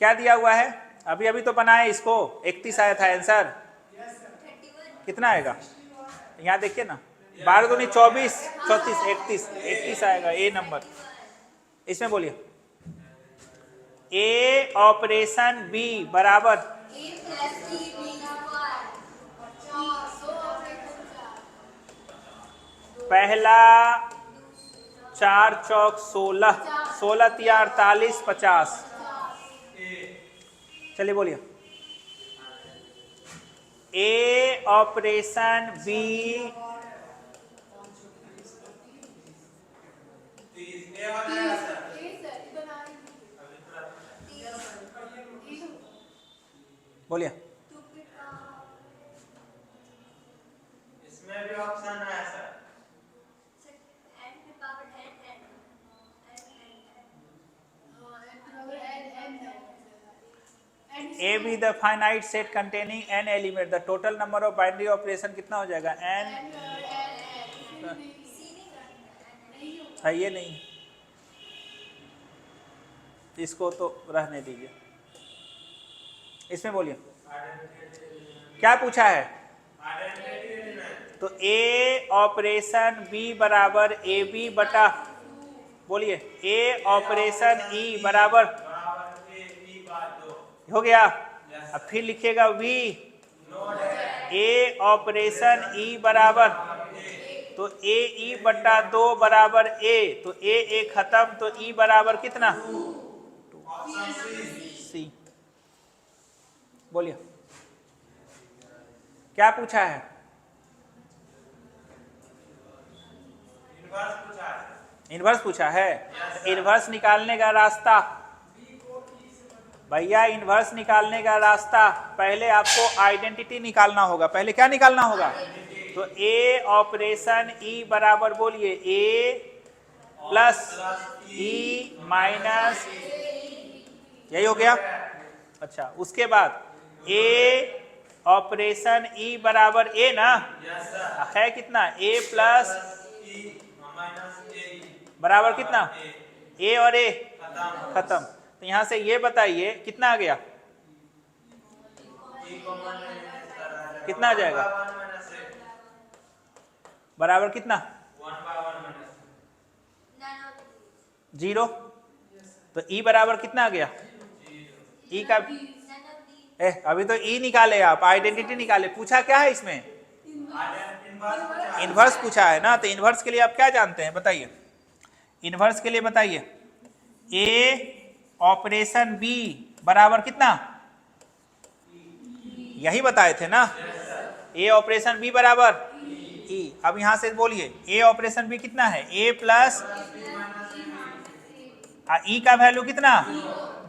क्या दिया हुआ है? अभी अभी तो बनाए इसको, 31 आया था आंसर। कितना आएगा यहाँ देखिए ना, 12 दूनी 24, 34, 31 आएगा ए नंबर। इसमें बोलिए ए ऑपरेशन बी बराबर पहला 4 चौक 16, 16 तिया 48, 50। चलिए बोलिए ए ऑपरेशन बी बोलिए। इसमें भी ऑप्शन है sir. A be the finite set containing n element, the total number of binary operation कितना हो जाएगा? n है, ये नहीं, इसको तो रहने दीजिए। इसमें बोलिए क्या पूछा है? तो A ऑपरेशन B बराबर ए बी बटा, बोलिए A ऑपरेशन E बराबर हो गया। अब फिर लिखिएगा V A ऑपरेशन E बराबर, तो A E बटा 2 बराबर A, तो A खत्म, तो E बराबर कितना? C। बोलिए क्या पूछा है? इनवर्स पूछा है। इनवर्स निकालने का रास्ता भैया, इनवर्स निकालने का रास्ता पहले आपको आइडेंटिटी निकालना होगा। पहले क्या निकालना होगा? तो ए ऑपरेशन ई बराबर, बोलिए ए प्लस ई माइनस, यही हो गया। अच्छा उसके बाद ए ऑपरेशन ई बराबर ए ना, है कितना? ए प्लस बराबर कितना? ए और ए खत्म। तो यहां से ये बताइए कितना आ गया? कितना आ जाएगा? बराबर कितना? 0। तो ई बराबर कितना आ गया? ई का अभी तो ई निकाले आप, आइडेंटिटी निकाले। पूछा क्या है इसमें? इनवर्स पूछा है ना। तो इनवर्स के लिए आप क्या जानते हैं बताइए? इनवर्स के लिए बताइए ए ऑपरेशन बी बराबर कितना? यही बताए थे ना, ए ऑपरेशन बी बराबर ई। अब यहां से बोलिए ए ऑपरेशन बी कितना है? ए प्लस ई का वैल्यू कितना?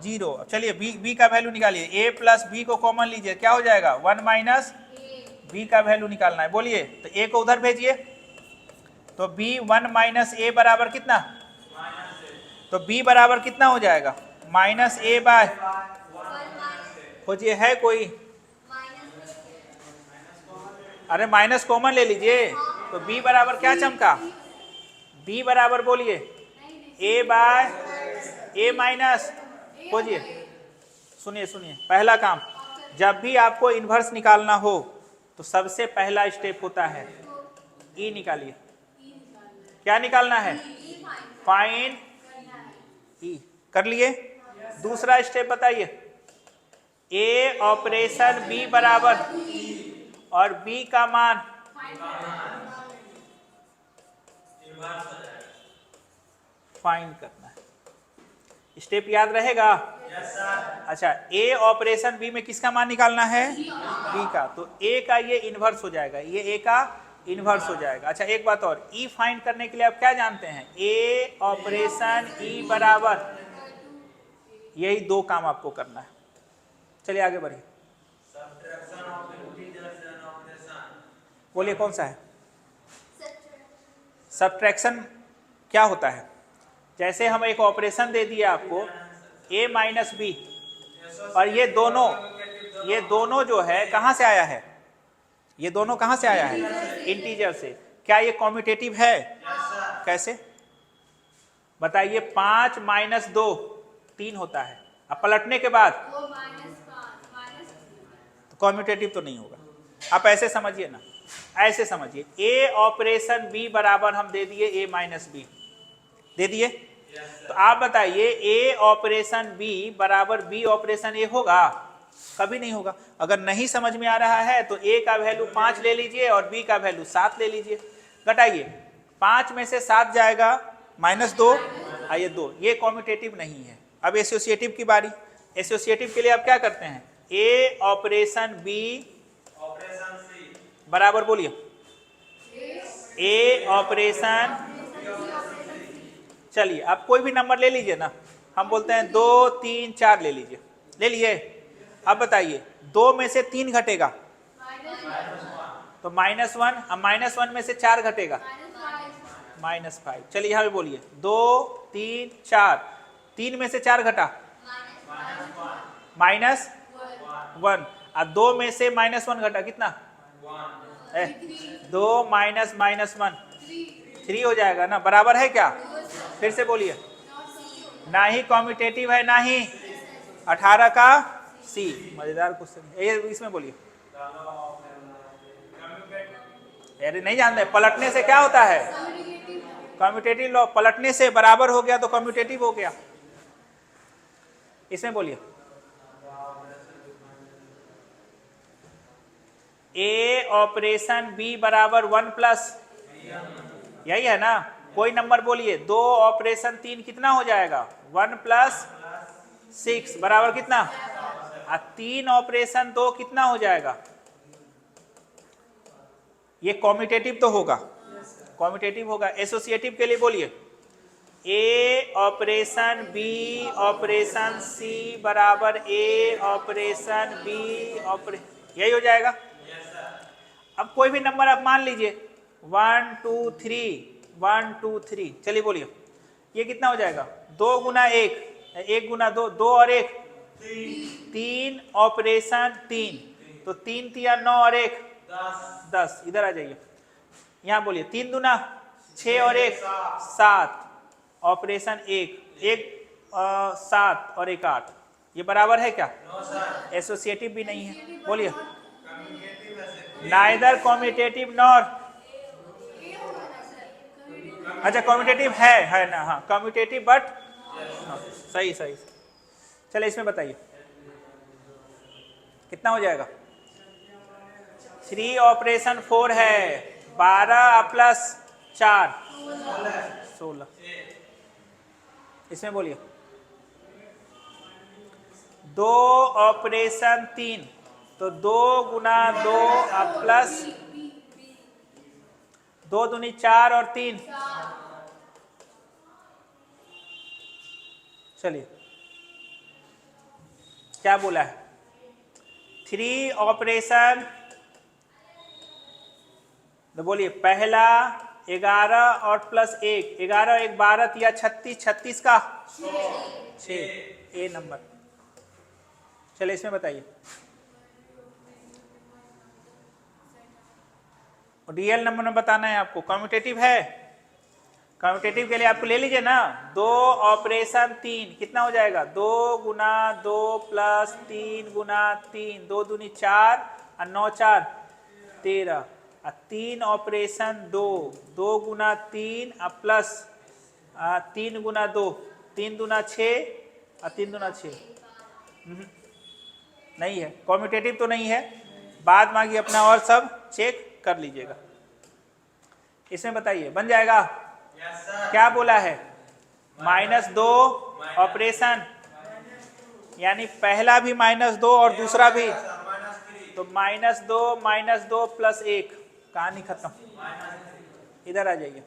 0। चलिए बी का वैल्यू निकालिए। ए प्लस बी को कॉमन लीजिए, क्या हो जाएगा? 1 माइनस बी का वैल्यू निकालना है। बोलिए तो ए को उधर भेजिए, तो बी 1 माइनस ए बराबर कितना? तो बी बराबर कितना हो जाएगा? माइनस ए बाय, खोजिए है कोई? अरे माइनस कॉमन ले लीजिए, तो b बराबर क्या चमका, b बराबर बोलिए a बाय a माइनस, खोजिए। सुनिए सुनिए, पहला काम, जब भी आपको इन्वर्स निकालना हो तो सबसे पहला स्टेप होता है e निकालिए। क्या निकालना है, फाइंड e, कर लिए। दूसरा स्टेप बताइए, a ऑपरेशन b बराबर और b का मान फाइंड करना है। स्टेप याद रहेगा? अच्छा, a ऑपरेशन b में किसका मान निकालना है, b का, तो a का ये इन्वर्स हो जाएगा, ये a का इन्वर्स हो जाएगा। अच्छा एक बात और, e फाइंड करने के लिए आप क्या जानते हैं, a ऑपरेशन e बराबर, यही दो काम आपको करना है। चलिए आगे बढ़िए, बोलिए कौन सा है? सब्ट्रैक्शन क्या होता है? जैसे हम एक ऑपरेशन दे दिए आपको a माइनस बी, और ये दोनों जो है कहां से आया है, ये दोनों कहां से आया है, इंटीजर से। क्या ये कॉम्यूटेटिव है? कैसे बताइए, 5 माइनस 2 3 होता है, अब पलटने के बाद तो कॉम्यूटेटिव तो नहीं होगा। आप ऐसे समझिए ना, ऐसे समझिए, a ऑपरेशन b बराबर हम दे दिए a माइनस बी, दे दिए, तो आप बताइए a ऑपरेशन b बराबर b ऑपरेशन a होगा? कभी नहीं होगा। अगर नहीं समझ में आ रहा है तो a का वैल्यू 5 ले लीजिए और b का वैल्यू 7 ले लीजिए, घटाइए, 5 में से 7 जाएगा -2, आइए 2, ये कॉम्यूटेटिव नहीं है। अब एसोसिएटिव की बारी। एसोसिएटिव के लिए आप क्या करते हैं, a ऑपरेशन b बराबर, बोलिए a ऑपरेशन, चलिए आप कोई भी नंबर ले लीजिए ना, हम बोलते हैं 2 3 4 ले लीजिए, ले लिए। अब बताइए 2 में से 3 घटेगा तो -1, अब -1 में से 4 घटेगा -5। चलिए यहाँ पे बोलिए 2 3 4, 3 में से 4 घटा -1, अब 2 में से -1 घटा कितना, 2 माइनस -1 3 हो जाएगा ना, बराबर है क्या? फिर से बोलिए, ना ही कॉम्यूटेटिव है ना ही 18 का सी। मजेदार क्वेश्चन, ये इसमें बोलिए, अरे नहीं जानते, पलटने से क्या होता है, कॉम्यूटेटिव लॉ, पलटने से बराबर हो गया तो कॉम्यूटेटिव हो गया। इसमें बोलिए, a ऑपरेशन b बराबर 1 प्लस, यही है ना, कोई नंबर बोलिए, 2 ऑपरेशन 3 कितना हो जाएगा, 1 प्लस 6 बराबर कितना, 3 ऑपरेशन 2 कितना हो जाएगा, ये कॉम्यूटेटिव तो होगा, कॉम्यूटेटिव होगा। एसोसिएटिव के लिए बोलिए, a operation b operation c बराबर a ऑपरेशन b ऑपरेशन, यही हो जाएगा। अब कोई भी नंबर आप मान लीजिए 1 2 3 1 2 3, चलिए बोलिए ये कितना हो जाएगा, 2 गुना 1, 1 गुना 2, 2 और 1 3 ऑपरेशन 3, तो 3 3 9 और 1 10। इधर आ जाइए, यहाँ बोलिए 3 दूना 6 और 1 7, ऑपरेशन 1 7 और 1 8, ये बराबर है क्या? एसोसिएटिव भी नहीं है। बोलिए, नाइदर कॉम्यूटेटिव नॉर, अच्छा कॉम्यूटेटिव है ना, हाँ कॉम्यूटेटिव बट, हाँ सही सही। चले इसमें बताइए कितना हो जाएगा, 3 ऑपरेशन 4 है, 12 प्लस 4 16। इसमें बोलिए 2 ऑपरेशन 3, तो 2 गुना 2 प्लस 2 दूनी 4 और 3, चलिए क्या बोला है, 3 ऑपरेशन, तो बोलिए पहला 11 और प्लस 1, 11 1 12 या 36, 36 का 6, ए नंबर। चलिए इसमें बताइए रियल नंबर में बताना है आपको। कम्यूटेटिव है, कम्यूटेटिव के लिए आपको ले लीजिए ना, 2 ऑपरेशन 3 कितना हो जाएगा, 2 गुना 2 प्लस 3 गुना 3, 2 दूनी 4 और 9 4 13, और 3 ऑपरेशन 2, 2 गुना 3 और प्लस 3 गुना 2, 3 दूना 6 और 3 दूना 6। नहीं है, कम्यूटेटिव तो नहीं है, बाद मांगी अपना और सब चेक कर लीजिएगा। इसमें बताइए बन जाएगा? क्या बोला है, -2 ऑपरेशन, यानी पहला भी -2 और दूसरा भी, तो -2 प्लस 1, कहानी खत्म। इधर आ जाइए,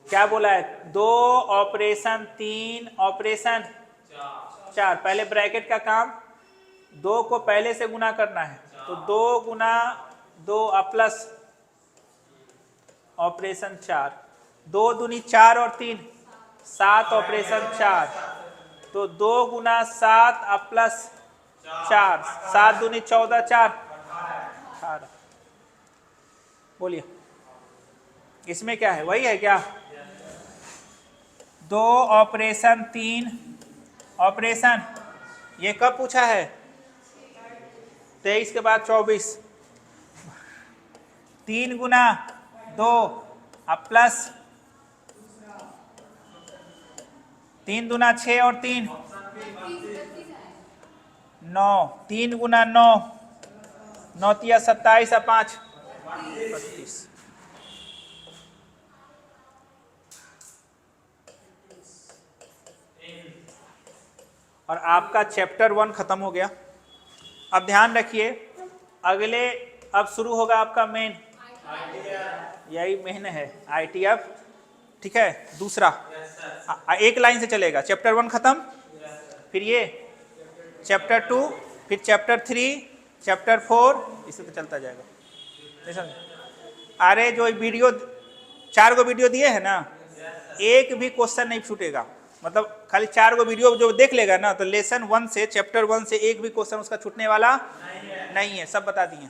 क्या बोला है, 2 ऑपरेशन 3 ऑपरेशन 4, पहले ब्रैकेट का काम, 2 को पहले से गुना करना है, तो 2 गुना 2 प्लस ऑपरेशन 4, 2 दूनी 4 और 3 7 ऑपरेशन 4, तो 2 गुना 7 प्लस 4, 7 दूनी 14 4 18। बोलिए इसमें क्या है, वही है क्या, 2 ऑपरेशन 3 ऑपरेशन, ये कब पूछा है, 23 के बाद 24, 3 गुना 2 प्लस 3 दूना 6 और 3 9, 3 गुना 9, 9 तिया 27 और 5 32। और आपका चैप्टर 1 खत्म हो गया। अब ध्यान रखिए, अगले अब शुरू होगा आपका मेन, यही मेन है ITF, ठीक है, दूसरा एक लाइन से चलेगा, चैप्टर 1 खत्म, फिर ये चैप्टर 2, फिर चैप्टर 3, चैप्टर 4, इसे तो चलता जाएगा। अरे जो वीडियो 4 गो वीडियो दिए है ना, एक भी क्वेश्चन नहीं छूटेगा, मतलब खाली 4 गो वीडियो जो देख लेगा ना, तो लेसन 1 से चैप्टर 1 से एक भी क्वेश्चन उसका छूटने वाला नहीं है, सब बता दिए।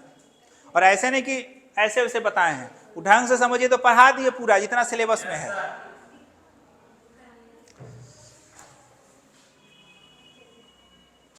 और ऐसे नहीं कि ऐसे वैसे बताए हैं, ढंग से समझिए तो पढ़ा दिए पूरा जितना सिलेबस में है।